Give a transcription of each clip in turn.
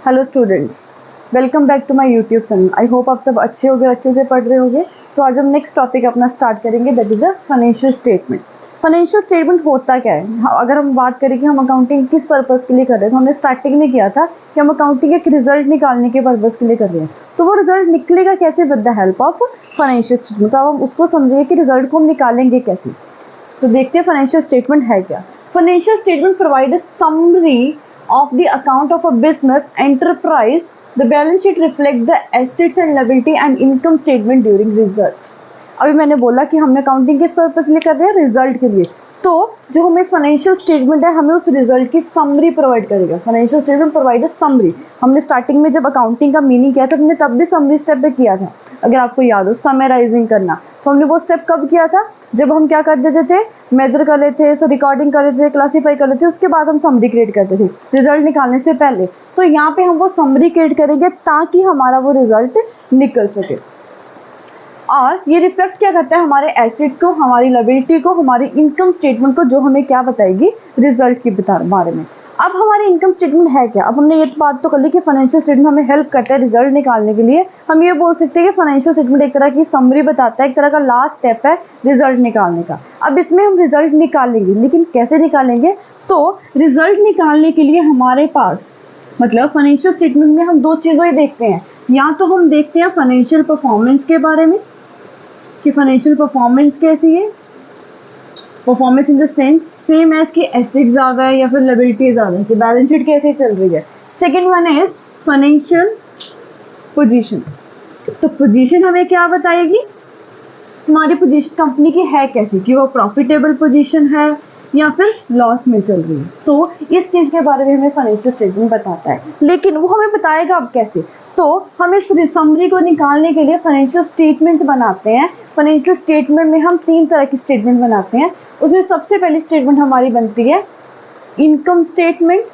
Hello students, welcome back to my YouTube channel. I hope आप सब अच्छे होंगे, अच्छे से पढ़ रहे होंगे। तो आज हम नेक्स्ट टॉपिक अपना स्टार्ट करेंगे, that is the financial statement. Financial statement होता क्या है? अगर हम बात करें कि हम अकाउंटिंग किस पर्पज़ के लिए कर रहे हैं, तो हमने स्टार्टिंग में किया था कि हम अकाउंटिंग एक रिजल्ट निकालने के पर्पज़ के लिए कर रहे हैं। तो वो रिजल्ट निकलेगा कैसे? With the help of financial statement. तो अब हम उसको समझेंगे कि रिजल्ट को हम निकालेंगे कैसे। तो देखते हैं फाइनेंशियल स्टेटमेंट है क्या। Financial statement provide a summary of the account of a business enterprise. The balance sheet reflect the assets and liability and income statement during results. अभी मैंने बोला कि हमने अकाउंटिंग किस पर्पस के लिए कर रहे हैं? रिजल्ट के लिए। तो जो हमें फाइनेंशियल स्टेटमेंट है, हमें उस रिजल्ट की समरी प्रोवाइड करेगा। Financial statement provide summary. हमने स्टार्टिंग में जब अकाउंटिंग का मीनिंग किया था, हमने तब भी समरी स्टेप पे किया था, अगर आपको याद हो, समराइजिंग करना। तो हमने वो स्टेप कब किया था? जब हम क्या कर देते थे, मेजर कर लेते थे, रिकॉर्डिंग कर लेते थे, क्लासीफाई कर लेते थे, उसके बाद हम समरी क्रिएट करते थे रिजल्ट निकालने से पहले। तो यहाँ पे हम वो समरी क्रिएट करेंगे ताकि हमारा वो रिजल्ट निकल सके। और ये रिफ्लेक्ट क्या करता है? हमारे एसेट्स को, हमारी लायबिलिटी को, हमारी इनकम स्टेटमेंट को, जो हमें क्या बताएगी रिजल्ट के बारे में। अब हमारी इनकम स्टेटमेंट है क्या? अब हमने ये बात तो कर ली कि फाइनेंशियल स्टेटमेंट हमें हेल्प करता है रिजल्ट निकालने के लिए। हम ये बोल सकते हैं कि फाइनेंशियल स्टेटमेंट एक तरह की समरी बताता है, एक तरह का लास्ट स्टेप है रिजल्ट निकालने का। अब इसमें हम रिजल्ट निकालेंगे, लेकिन कैसे निकालेंगे? तो रिजल्ट निकालने के लिए हमारे पास, मतलब फाइनेंशियल स्टेटमेंट में हम दो चीज़ें ही देखते हैं। या तो हम देखते हैं फाइनेंशियल परफॉर्मेंस के बारे में कि फाइनेंशियल परफॉर्मेंस कैसी है, performance in the sense same as कि एसेट ज़्यादा है या फिर लायबिलिटी ज़्यादा है, कि बैलेंस शीट कैसे चल रही है। Second one is financial position. तो पोजीशन हमें क्या बताएगी? हमारी पोजीशन कंपनी की है कैसी, कि वो प्रॉफिटेबल पोजीशन है या फिर लॉस में चल रही है। तो इस चीज़ के बारे में हमें फाइनेंशियल स्टेटमेंट बताता है, लेकिन वो हमें बताएगा अब कैसे। तो हम इस समरी को निकालने के लिए फाइनेंशियल स्टेटमेंट बनाते हैं। फाइनेंशियल स्टेटमेंट में हम तीन तरह की स्टेटमेंट बनाते हैं। उसमें सबसे पहली स्टेटमेंट हमारी बनती है इनकम स्टेटमेंट,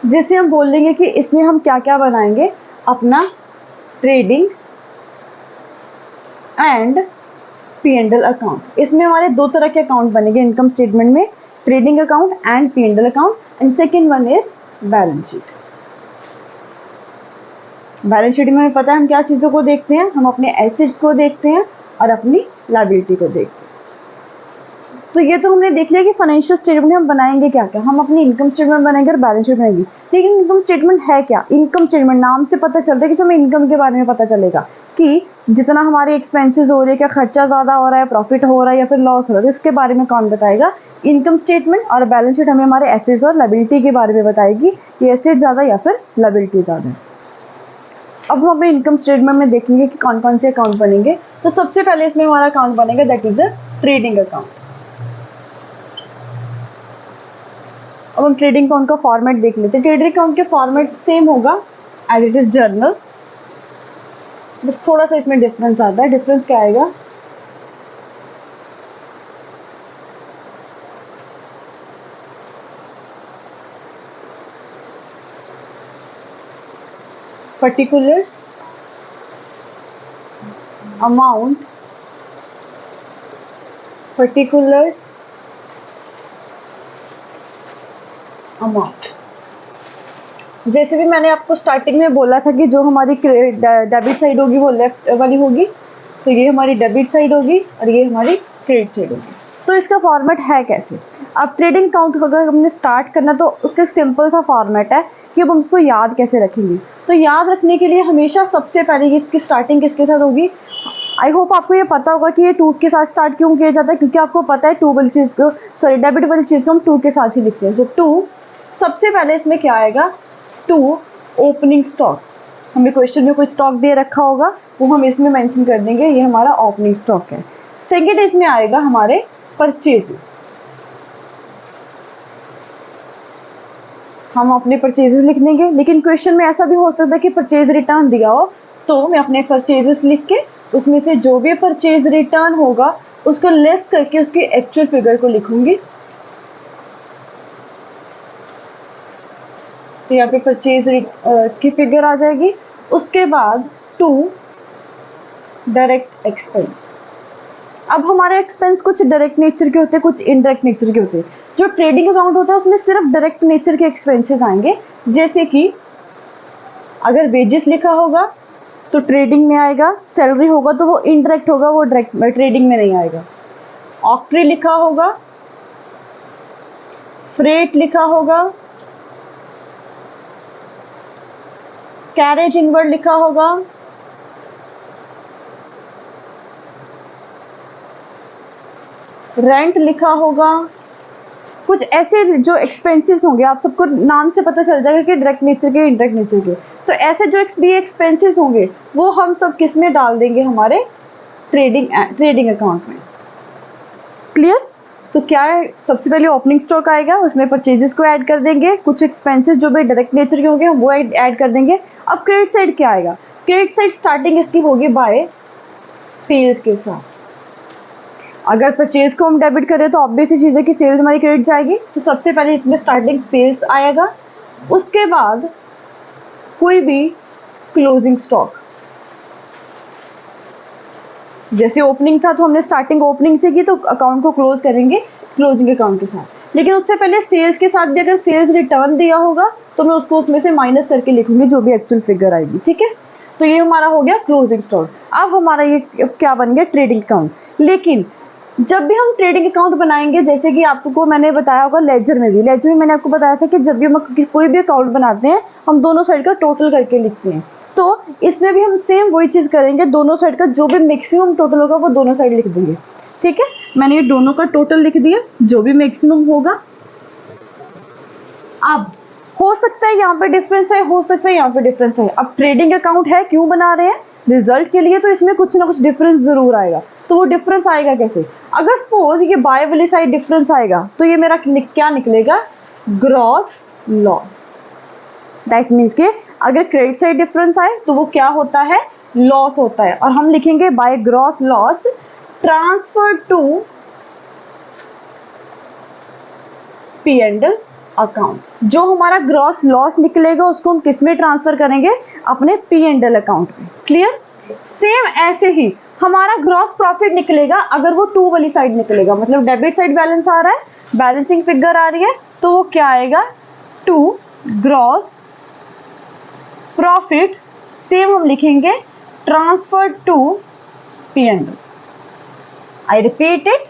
जिसे हम बोल देंगे कि इसमें हम क्या क्या बनाएंगे, अपना ट्रेडिंग एंड P&L अकाउंट। इसमें हमारे दो तरह के अकाउंट बनेंगे इनकम स्टेटमेंट में, trading account and P&L account. And second one is balance sheet. Balance sheet में हमें पता है हम क्या चीज़ों को देखते हैं, हम अपने एसेट्स को देखते हैं और अपनी लायबिलिटी को देखते हैं। तो ये तो हमने देख लिया कि फाइनेंशियल स्टेटमेंट हम बनाएंगे क्या क्या। हम अपनी इनकम स्टेटमेंट बनाएंगे और बैलेंस शीट बनाएंगे। लेकिन इनकम स्टेटमेंट है क्या? इनकम स्टेटमेंट नाम से पता चलता है कि हमें इनकम के बारे में पता चलेगा कि जितना हमारे एक्सपेंसेस हो रहे हैं, क्या खर्चा ज़्यादा हो रहा है, प्रॉफिट हो रहा है या फिर लॉस हो रहा है, तो इसके बारे में कौन बताएगा? Income statement. और बैलेंस शीट हमें हमारे एसेट्स और लायबिलिटी के बारे में बताएगी कि एसेट ज़्यादा या फिर लायबिलिटी ज़्यादा है। अब हम अपने इनकम स्टेटमेंट में देखेंगे कि कौन कौन से अकाउंट बनेंगे। तो सबसे पहले इसमें हमारा अकाउंट बनेगा, that is a trading account. अब हम ट्रेडिंग अकाउंट का फॉर्मेट देख लेते हैं। ट्रेडिंग अकाउंट के फॉर्मेट सेम होगा एज इट इज जर्नल, बस थोड़ा सा इसमें डिफरेंस आता है। डिफरेंस क्या आएगा? Particulars, amount, particulars, amount. जैसे भी मैंने आपको स्टार्टिंग में बोला था कि जो हमारी डेबिट साइड होगी वो लेफ्ट वाली होगी, तो ये हमारी डेबिट साइड होगी और ये हमारी क्रेडिट साइड होगी। तो इसका फॉर्मेट है कैसे? अब ट्रेडिंग अकाउंट अगर हमने स्टार्ट करना तो उसका एक सिंपल सा फॉर्मेट है कि अब हम उसको याद कैसे रखेंगे। तो याद रखने के लिए हमेशा सबसे पहले इसकी स्टार्टिंग किसके साथ होगी? आई होप आपको ये पता होगा कि ये टू के साथ स्टार्ट क्यों किया जाता है, क्योंकि आपको पता है टू वाली चीज़ को, सॉरी डेबिट वाली चीज़ को हम टू के साथ ही लिखते हैं। तो टू, सबसे पहले इसमें क्या आएगा? To opening stock. हमें क्वेश्चन में कोई स्टॉक दे रखा होगा, वो हम इसमें मेंशन कर देंगे, ये हमारा ओपनिंग स्टॉक है। सेकेंड इसमें आएगा हमारे परचेजेस। हम अपने परचेजेस लिख देंगे, लेकिन क्वेश्चन में ऐसा भी हो सकता है कि परचेज रिटर्न दिया हो, तो मैं अपने परचेजेस लिख के उसमें से जो भी परचेज रिटर्न होगा उसको लेस करके उसके एक्चुअल फिगर को लिखूंगी। तो यहाँ पे परचेज की फिगर आ जाएगी। उसके बाद टू डायरेक्ट एक्सपेंस। अब हमारे एक्सपेंस कुछ डायरेक्ट नेचर के होते हैं, कुछ इनडायरेक्ट नेचर के होते हैं। जो ट्रेडिंग अकाउंट होता है उसमें सिर्फ डायरेक्ट नेचर के एक्सपेंसेस आएंगे, जैसे कि अगर वेजेस लिखा होगा तो ट्रेडिंग में आएगा, सैलरी होगा तो वो इनडायरेक्ट होगा, वो डायरेक्ट ट्रेडिंग में नहीं आएगा। ऑक्ट्री लिखा होगा, फ्रेट लिखा होगा, कैरेज इनवर्ड लिखा होगा, रेंट लिखा होगा, कुछ ऐसे जो एक्सपेंसेस होंगे आप सबको नाम से पता चल जाएगा कि डायरेक्ट नेचर के इनडायरेक्ट नेचर के। तो ऐसे जो भी एक्सपेंसेस होंगे वो हम सब किस में डाल देंगे, हमारे ट्रेडिंग अकाउंट में। क्लियर? तो क्या है, सबसे पहले ओपनिंग स्टॉक आएगा, उसमें परचेजेस को ऐड कर देंगे, कुछ एक्सपेंसेस जो भी डायरेक्ट नेचर के होंगे वो ऐड कर देंगे। अब क्रेडिट साइड क्या आएगा, क्रेडिट साइड स्टार्टिंग इसकी होगी बाय सेल्स के साथ। अगर परचेज को हम डेबिट करें तो ऑब्वियस ही चीज़ है कि सेल्स हमारी क्रेडिट जाएगी, तो सबसे पहले इसमें स्टार्टिंग सेल्स आएगा, उसके बाद कोई भी क्लोजिंग स्टॉक। जैसे ओपनिंग था तो हमने स्टार्टिंग ओपनिंग से की, तो अकाउंट को क्लोज करेंगे क्लोजिंग अकाउंट के साथ। लेकिन उससे पहले सेल्स के साथ भी अगर सेल्स रिटर्न दिया होगा तो मैं उसको उसमें से माइनस करके लिखूंगी जो भी एक्चुअल फिगर आएगी। ठीक है, तो ये हमारा हो गया क्लोजिंग स्टॉक। अब हमारा ये क्या बन गया, ट्रेडिंग अकाउंट। लेकिन जब भी हम ट्रेडिंग अकाउंट बनाएंगे, जैसे कि आपको मैंने बताया होगा लेजर में भी, लेजर में मैंने आपको बताया था कि जब भी हम कोई भी अकाउंट बनाते हैं हम दोनों साइड का टोटल करके लिखते हैं। तो इसमें भी हम सेम वही चीज़ करेंगे, दोनों साइड का जो भी मैक्सिमम टोटल होगा वो दोनों साइड लिख देंगे। ठीक है, मैंने ये दोनों का टोटल लिख दिया, जो भी मैक्सिमम होगा। अब हो सकता है यहाँ पे डिफरेंस है, हो सकता है यहाँ पे डिफरेंस है। अब ट्रेडिंग अकाउंट है, क्यों बना रहे हैं, रिजल्ट के लिए, तो इसमें कुछ ना कुछ डिफरेंस जरूर आएगा। तो वो डिफरेंस आएगा कैसे, अगर सपोज ये बाय वाली साइड डिफरेंस आएगा तो ये मेरा क्या निकलेगा, ग्रॉस लॉस। दैट मीन्स के अगर क्रेडिट साइड डिफरेंस आए तो वो क्या होता है, लॉस होता है। और हम लिखेंगे by gross loss transfer to P and L account. जो हमारा ग्रॉस लॉस निकलेगा उसको हम किस में ट्रांसफर करेंगे, अपने पी एंड एल अकाउंट में। क्लियर? सेम ऐसे ही हमारा ग्रॉस प्रॉफिट निकलेगा अगर वो टू वाली साइड निकलेगा, मतलब डेबिट साइड बैलेंस आ रहा है, बैलेंसिंग फिगर आ रही है, तो वो क्या आएगा, टू ग्रॉस प्रॉफिट, सेम हम लिखेंगे transfer to P and L. I repeat it,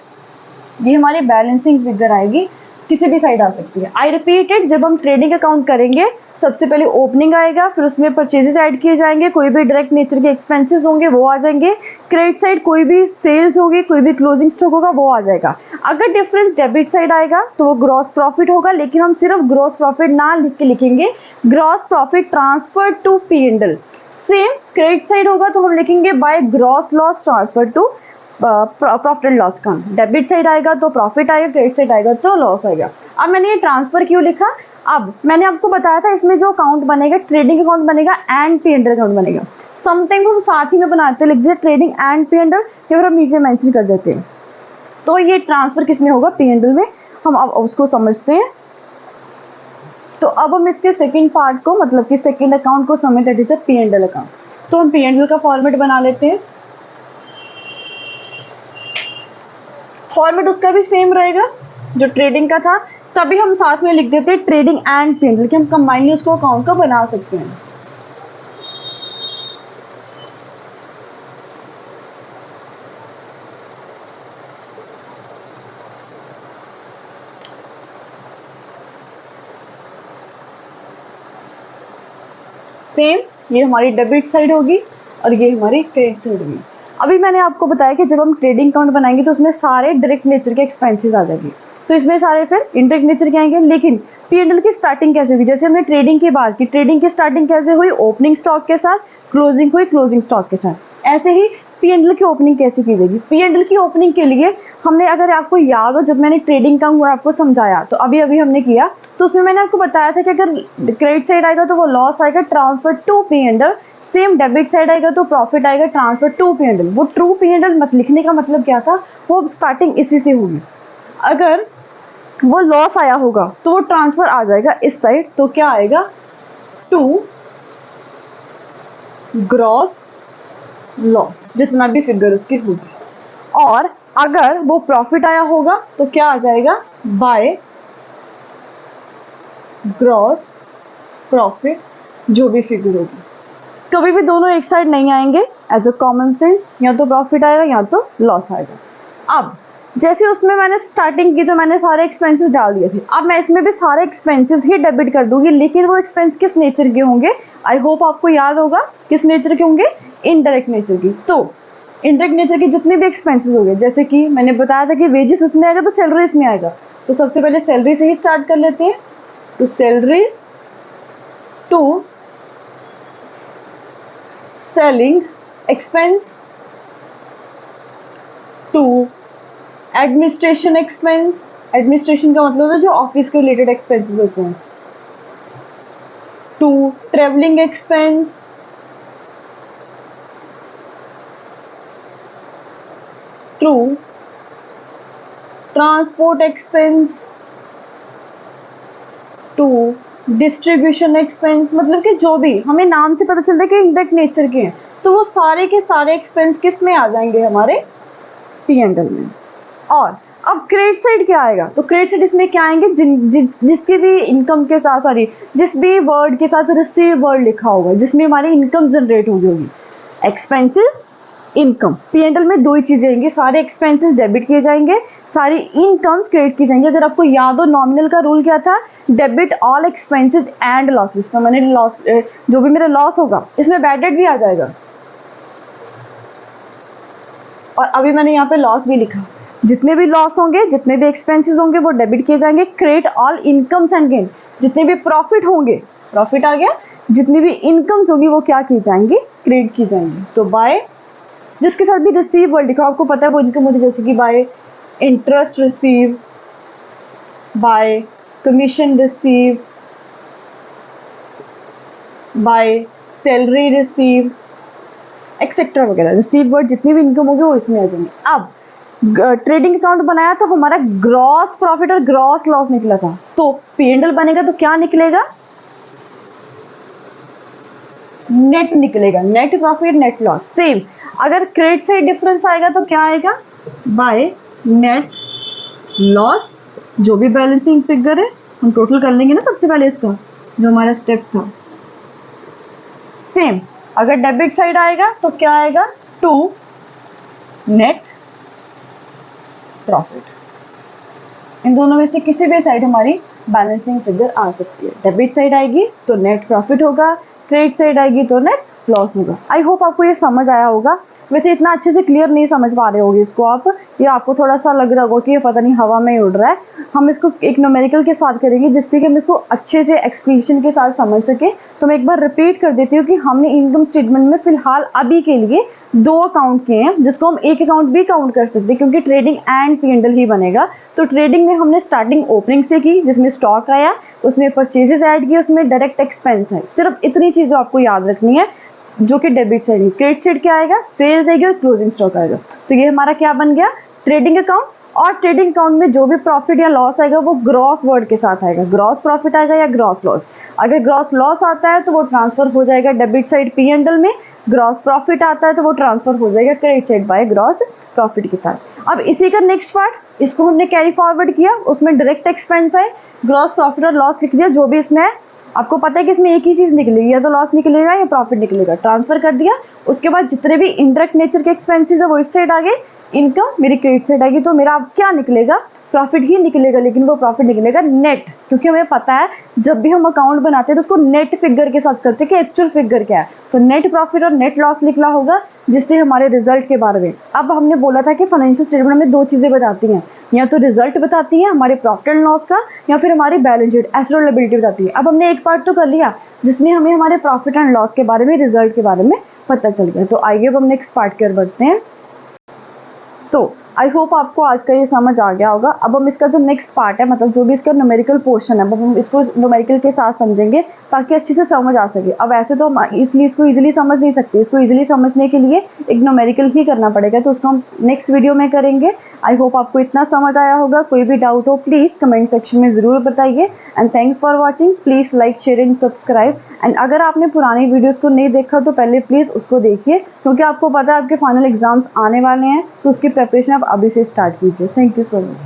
ये हमारी बैलेंसिंग फिगर आएगी, किसी भी साइड आ सकती है। आई रिपीट इट, जब हम ट्रेडिंग अकाउंट करेंगे सबसे पहले ओपनिंग आएगा, फिर उसमें परचेजेस ऐड किए जाएंगे, कोई भी डायरेक्ट नेचर के एक्सपेंसेस होंगे वो आ जाएंगे, क्रेडिट साइड कोई भी सेल्स होगी, कोई भी क्लोजिंग स्टॉक होगा वो आ जाएगा। अगर डिफरेंस डेबिट साइड आएगा तो वो ग्रॉस प्रॉफिट होगा, लेकिन हम सिर्फ ग्रॉस प्रॉफिट ना लिख के लिखेंगे gross profit transfer to P and L. Same credit side होगा तो हम लिखेंगे by gross loss transfer to profit and loss account. Debit side आएगा तो प्रॉफिट आएगा, क्रेडिट साइड आएगा तो लॉस आएगा। अब मैंने ये ट्रांसफर क्यों लिखा, अब मैंने आपको बताया था इसमें जो अकाउंट बनेगा ट्रेडिंग अकाउंट बनेगा and P and L account बनेगा। समटाइम हम साथ ही में बनाते हैं, लिख देते trading and P and L, या फिर हम नीचे मेंशन कर देते हैं। तो ये ट्रांसफर किस में होगा, पी एंड एल में। हम अब उसको समझते हैं। तो अब हम इसके सेकंड पार्ट को, मतलब कि सेकंड अकाउंट को समझ, that is the P and L account. तो हम पी एंड एल का फॉर्मेट बना लेते हैं। फॉर्मेट उसका भी सेम रहेगा जो ट्रेडिंग का था, तभी हम साथ में लिख देते हैं trading and P and L, कि हम कंबाइनली उसको अकाउंट को बना सकते हैं। सेम ये हमारी डेबिट साइड होगी और ये हमारी क्रेडिट साइड होगी। अभी मैंने आपको बताया कि जब हम ट्रेडिंग अकाउंट बनाएंगे तो उसमें सारे डायरेक्ट नेचर के एक्सपेंसेस आ जाएंगे, तो इसमें सारे फिर इनडायरेक्ट नेचर के आएंगे। लेकिन पी एंड एल की स्टार्टिंग कैसे हुई, जैसे हमने ट्रेडिंग की बात की, ट्रेडिंग की स्टार्टिंग कैसे हुई, ओपनिंग स्टॉक के साथ, क्लोजिंग हुई क्लोजिंग स्टॉक के साथ। ऐसे ही पी एंड एल की ओपनिंग कैसे की जाएगी, पी एंड एल की ओपनिंग के लिए हमने, अगर आपको याद हो जब मैंने ट्रेडिंग अकाउंट आपको समझाया, तो अभी अभी हमने किया, तो उसमें मैंने आपको बताया था कि अगर क्रेडिट साइड आएगा तो वो लॉस आएगा, transfer to P and L. Same debit side आएगा तो प्रॉफिट आएगा, transfer to P and L. वो ट्रू पी एंड एल मत लिखने का मतलब क्या था, वो स्टार्टिंग इसी से होगी। अगर वो लॉस आया होगा तो वो ट्रांसफर आ जाएगा इस साइड, तो क्या आएगा, टू ग्रॉस लॉस, जितना भी फिगर उसकी होगी। और अगर वो प्रॉफिट आया होगा तो क्या आ जाएगा, बाय ग्रॉस प्रॉफिट जो भी फिगर होगी, कभी भी दोनों एक साइड नहीं आएंगे एज अ कॉमन सेंस, या तो प्रॉफिट आएगा या तो लॉस आएगा। अब जैसे उसमें मैंने स्टार्टिंग की तो मैंने सारे एक्सपेंसेस डाल दिए थे, अब मैं इसमें भी सारे एक्सपेंसेस ही डेबिट कर दूंगी, लेकिन वो एक्सपेंस किस नेचर के होंगे, आई होप आपको याद होगा किस नेचर के होंगे, इनडायरेक्ट नेचर की। तो इनडायरेक्ट नेचर के जितने भी एक्सपेंसेस हो गए, जैसे कि मैंने बताया था कि वेजेस उसमें आएगा तो सैलरी इसमें आएगा, तो सबसे पहले सैलरी से ही स्टार्ट कर लेते हैं। तो salaries to selling expense to administration expense, administration का मतलब है जो ऑफिस के रिलेटेड एक्सपेंसेस होते हैं, to travelling expense, to transport expense, to distribution expense, मतलब कि जो भी हमें नाम से पता चलता है कि इनडायरेक्ट नेचर के हैं, तो वो सारे के सारे एक्सपेंस किस में आ जाएंगे, हमारे P&L में। और अब क्रेडिट साइड क्या आएगा, तो क्रेडिट साइड इसमें क्या आएंगे, जिसकी भी इनकम के साथ, सॉरी, जिस भी वर्ड के साथ रिसीव वर्ड लिखा होगा, जिसमें हमारी इनकम जनरेट होगी, एक्सपेंसेस इनकम। P&L में दो ही चीजें आएंगी, सारे एक्सपेंसेस डेबिट किए जाएंगे, सारी इनकम्स क्रेडिट की जाएंगी। अगर आपको याद हो नॉमिनल का रूल क्या था, debit all expenses and losses, तो मैंने लॉस, जो भी मेरा लॉस होगा इसमें बैड डेट भी आ जाएगा, और अभी मैंने यहाँ पे लॉस भी लिखा, जितने भी लॉस होंगे, जितने भी एक्सपेंसेस होंगे वो डेबिट किए जाएंगे। Credit all incomes and gain, जितने भी प्रॉफिट होंगे, प्रॉफिट आ गया, जितनी भी इनकम्स होगी वो क्या की जाएंगी, क्रेडिट की जाएंगी। तो बाय, जिसके साथ भी रिसीव वर्ड लिखा, आपको पता है वो इनकम होती है, जैसे कि bye interest receive, bye commission receive, by salary receive etcetera वगैरह, रिसीव वर्ड जितनी भी इनकम होगी वो इसमें आ जाएंगे। अब ट्रेडिंग अकाउंट बनाया तो हमारा ग्रॉस प्रॉफिट और ग्रॉस लॉस निकला था, तो P&L बनेगा तो क्या निकलेगा, नेट निकलेगा, net profit net loss. Same अगर क्रेडिट साइड डिफरेंस आएगा तो क्या आएगा, बाय नेट लॉस, जो भी बैलेंसिंग फिगर है हम टोटल कर लेंगे ना सबसे पहले इसका, जो हमारा स्टेप था। सेम अगर डेबिट साइड आएगा तो क्या आएगा, टू नेट प्रॉफिट। इन दोनों में से किसी भी साइड हमारी बैलेंसिंग फिगर आ सकती है, डेबिट साइड आएगी तो नेट प्रॉफिट होगा, क्रेडिट साइड आएगी तो नेट लॉस होगा। आई होप आपको ये समझ आया होगा, वैसे इतना अच्छे से क्लियर नहीं समझ पा रहे होगे इसको आप, ये आपको थोड़ा सा लग रहा होगा कि ये पता नहीं हवा में उड़ रहा है। हम इसको एक न्यूमेरिकल के साथ करेंगे जिससे कि हम इसको अच्छे से एक्सप्लेनेशन के साथ समझ सके। तो मैं एक बार रिपीट कर देती हूँ कि हमने इनकम स्टेटमेंट में फिलहाल अभी के लिए दो अकाउंट किए हैं, जिसको हम एक अकाउंट भी काउंट कर सकते हैं क्योंकि ट्रेडिंग एंड P&L ही बनेगा। तो ट्रेडिंग में हमने स्टार्टिंग ओपनिंग से की, जिसमें स्टॉक आया, उसमें परचेजेस ऐड किए, उसमें डायरेक्ट एक्सपेंस है, सिर्फ इतनी चीजें आपको याद रखनी है, जो कि डेबिट साइड है। क्रेडिट साइड क्या आएगा, सेल्स आएगी और क्लोजिंग स्टॉक आएगा। तो ये हमारा क्या बन गया, ट्रेडिंग अकाउंट। और ट्रेडिंग अकाउंट में जो भी प्रॉफिट या लॉस आएगा वो ग्रॉस वर्ड के साथ आएगा, ग्रॉस प्रॉफिट आएगा या ग्रॉस लॉस। अगर ग्रॉस लॉस आता है तो वो ट्रांसफर हो जाएगा डेबिट साइड P&L में, ग्रॉस प्रॉफिट आता है तो वो ट्रांसफर हो जाएगा credit side by gross profit के साथ। अब इसी का नेक्स्ट पार्ट, इसको हमने कैरी फॉरवर्ड किया, उसमें डायरेक्ट एक्सपेंस है, ग्रॉस प्रॉफिट और लॉस लिख दिया, जो भी इसमें है। आपको पता है कि इसमें एक ही चीज निकलेगी, या तो लॉस निकलेगा या प्रॉफिट निकलेगा, ट्रांसफर कर दिया। उसके बाद जितने भी इनडायरेक्ट नेचर के एक्सपेंसेस है वो इस साइड आ गए, इनकम मेरी क्रेडिट साइड आएगी, तो मेरा अब क्या निकलेगा, प्रॉफिट ही निकलेगा, लेकिन वो प्रॉफिट निकलेगा नेट, क्योंकि हमें पता है जब भी हम अकाउंट बनाते हैं तो उसको नेट फिगर के साथ करते हैं कि एक्चुअल फिगर क्या है। तो नेट प्रॉफिट और नेट लॉस निकला होगा, जिससे हमारे रिजल्ट के बारे में। अब हमने बोला था कि फाइनेंशियल स्टेटमेंट में दो चीजें बताती हैं, या तो रिजल्ट बताती है हमारे प्रॉफिट एंड लॉस का, या फिर हमारी बैलेंस शीट एसेट और लायबिलिटी बताती है। अब हमने एक पार्ट तो कर लिया जिसमें हमें हमारे प्रॉफिट एंड लॉस के बारे में, रिजल्ट के बारे में पता चल गया। तो आइए अब हम नेक्स्ट पार्ट की ओर बढ़ते हैं। तो आई होप आपको आज का ये समझ आ गया होगा। अब हम इसका जो नेक्स्ट पार्ट है, मतलब जो भी इसका न्यूमेरिकल पोर्शन है, अब हम इसको न्यूमेरिकल के साथ समझेंगे ताकि अच्छे से समझ आ सके। अब ऐसे तो हम इसलिए इसको इजीली समझ नहीं सकते, इसको इजीली समझने के लिए एक न्यूमेरिकल ही करना पड़ेगा, तो उसको हम नेक्स्ट वीडियो में करेंगे। आई होप आपको इतना समझ आया होगा। कोई भी डाउट हो प्लीज़ कमेंट सेक्शन में ज़रूर बताइए। And thanks for watching, please like share and subscribe. And अगर आपने पुरानी वीडियोज़ को नहीं देखा तो पहले प्लीज़ उसको देखिए, क्योंकि आपको पता है आपके फाइनल एग्जाम्स आने वाले हैं, तो उसकी प्रिपरेशन आप अभी से स्टार्ट कीजिए। Thank you so much.